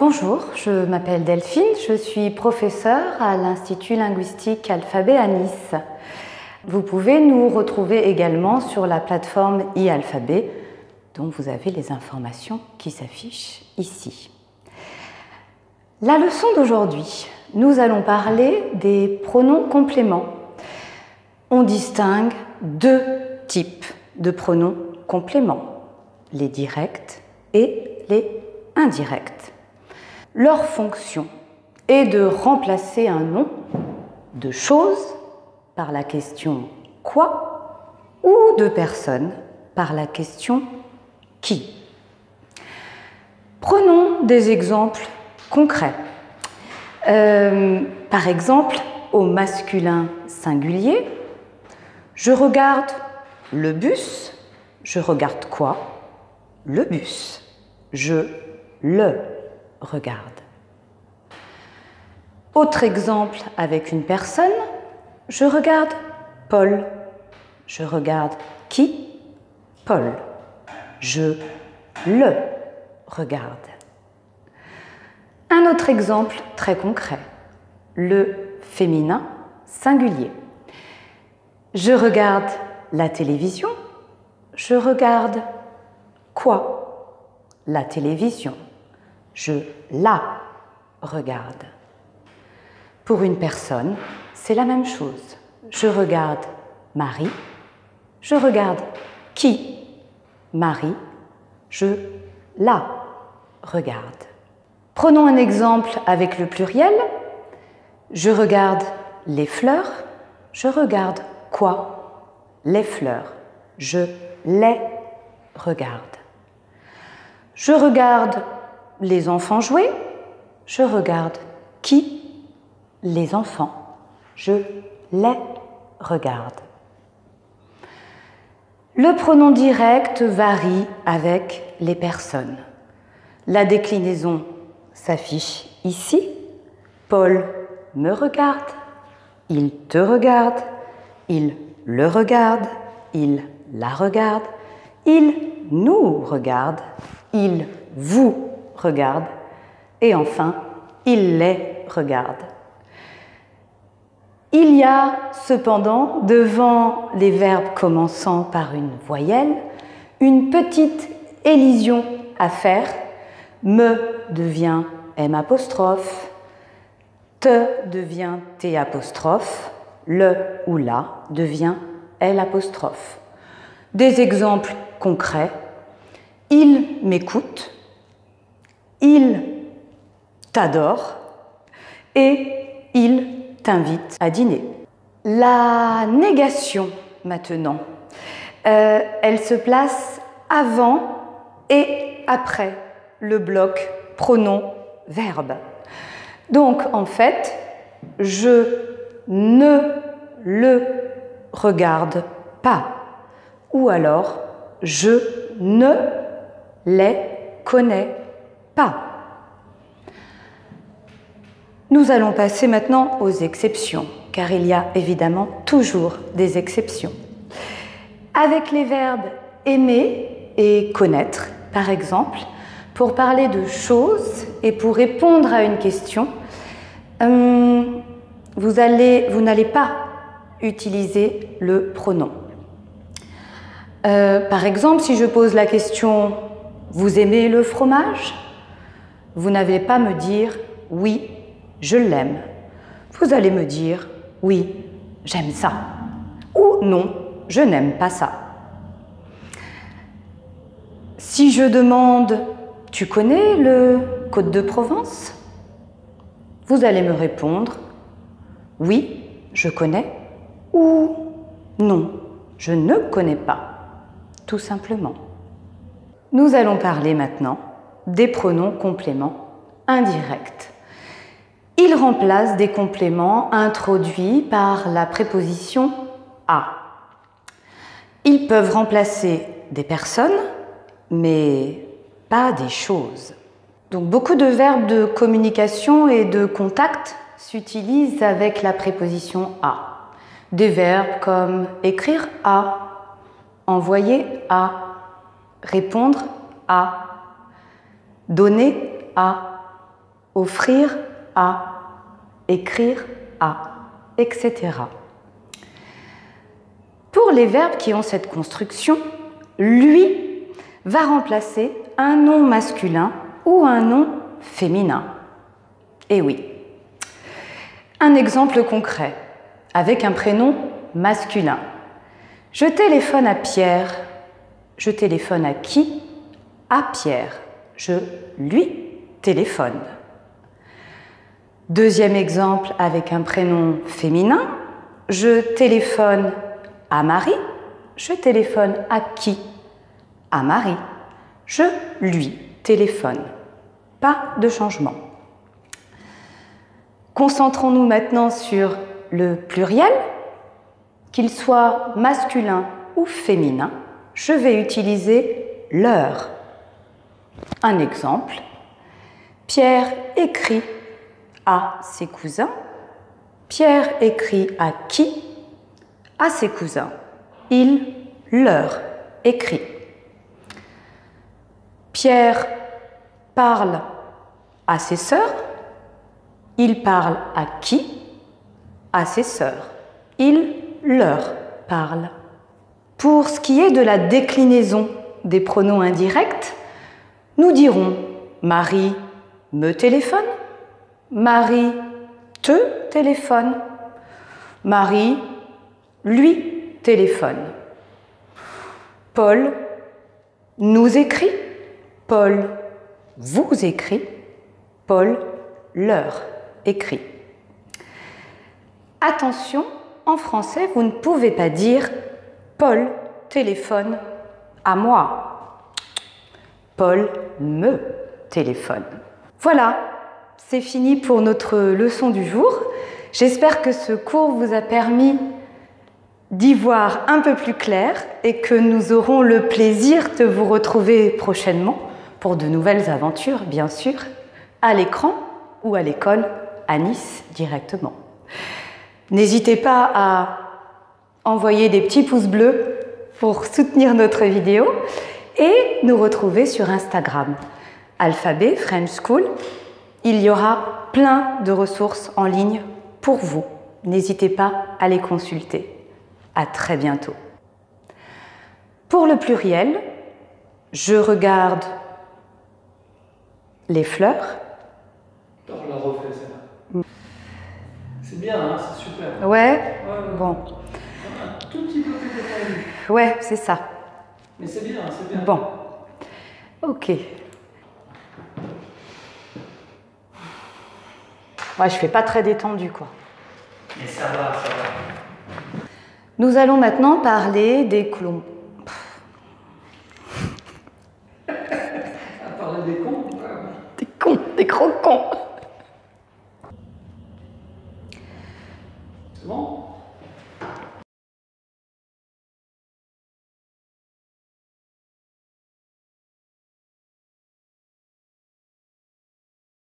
Bonjour, je m'appelle Delphine, je suis professeure à l'Institut linguistique Alphabet à Nice. Vous pouvez nous retrouver également sur la plateforme e-Alphabet, dont vous avez les informations qui s'affichent ici. La leçon d'aujourd'hui, nous allons parler des pronoms compléments. On distingue deux types de pronoms compléments, les directs et les indirects. Leur fonction est de remplacer un nom de chose par la question « quoi » ou de personne par la question « qui ». Prenons des exemples concrets. Par exemple, au masculin singulier, je regarde le bus. Je regarde quoi? Le bus. Je le regarde. Autre exemple avec une personne, je regarde Paul. Je regarde qui? Paul. Je le regarde. Un autre exemple très concret, le féminin singulier. Je regarde la télévision. Je regarde quoi? La télévision. Je la regarde. Pour une personne, c'est la même chose. Je regarde Marie. Je regarde qui? Marie. Je la regarde. Prenons un exemple avec le pluriel. Je regarde les fleurs. Je regarde quoi? Les fleurs. Je les regarde. Je regarde les enfants jouer. Je regarde qui? Les enfants. Je les regarde. Le pronom direct varie avec les personnes. La déclinaison s'affiche ici. Paul me regarde. Il te regarde. Il le regarde. Il la regarde. Il nous regarde. Il vous regarde. Et enfin, il les regarde. Il y a cependant, devant les verbes commençant par une voyelle, une petite élision à faire. Me devient M apostrophe, te devient T apostrophe, le ou la devient L apostrophe. Des exemples concrets. Il m'écoute, il t'adore et il t'invite à dîner. La négation, maintenant, elle se place avant et après le bloc pronom-verbe. Donc, en fait, je ne le regarde pas. Ou alors, je ne les connais pas. Nous allons passer maintenant aux exceptions, car il y a évidemment toujours des exceptions. Avec les verbes aimer et connaître, par exemple, pour parler de choses et pour répondre à une question, vous n'allez pas utiliser le pronom. Par exemple, si je pose la question « Vous aimez le fromage ?» vous n'allez pas me dire « Oui, je l'aime ». Vous allez me dire « Oui, j'aime ça » ou « Non, je n'aime pas ça ». Si je demande « Tu connais le Côte de Provence ?» vous allez me répondre « Oui, je connais » ou « Non, je ne connais pas », tout simplement. Nous allons parler maintenant des pronoms compléments indirects. Ils remplacent des compléments introduits par la préposition « à ». Ils peuvent remplacer des personnes, mais pas des choses. Donc, beaucoup de verbes de communication et de contact s'utilisent avec la préposition « à ». Des verbes comme écrire « à », envoyer « à », répondre « à », donner « à », offrir à, écrire à, etc. Pour les verbes qui ont cette construction, lui va remplacer un nom masculin ou un nom féminin. Et oui. Un exemple concret, avec un prénom masculin. Je téléphone à Pierre. Je téléphone à qui? À Pierre. Je lui téléphone. Deuxième exemple avec un prénom féminin. Je téléphone à Marie. Je téléphone à qui? À Marie. Je lui téléphone. Pas de changement. Concentrons-nous maintenant sur le pluriel. Qu'il soit masculin ou féminin, je vais utiliser leur. Un exemple, Pierre écrit à ses cousins. Pierre écrit à qui? À ses cousins. Il leur écrit. Pierre parle à ses sœurs. Il parle à qui? À ses sœurs. Il leur parle. Pour ce qui est de la déclinaison des pronoms indirects, nous dirons Marie me téléphone, Marie te téléphone, Marie lui téléphone. Paul nous écrit, Paul vous écrit, Paul leur écrit. Attention, en français, vous ne pouvez pas dire Paul téléphone à moi. Paul me téléphone. Voilà, c'est fini pour notre leçon du jour. J'espère que ce cours vous a permis d'y voir un peu plus clair et que nous aurons le plaisir de vous retrouver prochainement pour de nouvelles aventures, bien sûr, à l'écran ou à l'école, à Nice directement. N'hésitez pas à envoyer des petits pouces bleus pour soutenir notre vidéo et nous retrouver sur Instagram. Alphabet French School, il y aura plein de ressources en ligne pour vous. N'hésitez pas à les consulter. À très bientôt. Pour le pluriel, je regarde les fleurs. Je la refais, celle-là. C'est bien, hein, c'est super. Ouais, bon. Un tout petit peu plus détendu. Ouais, c'est ça. Mais c'est bien, c'est bien. Bon. Ok. Ouais, je fais pas très détendu, quoi. Mais ça va, ça va. Nous allons maintenant parler des clombes. À parler des cons. Des cons, des gros cons. C'est bon?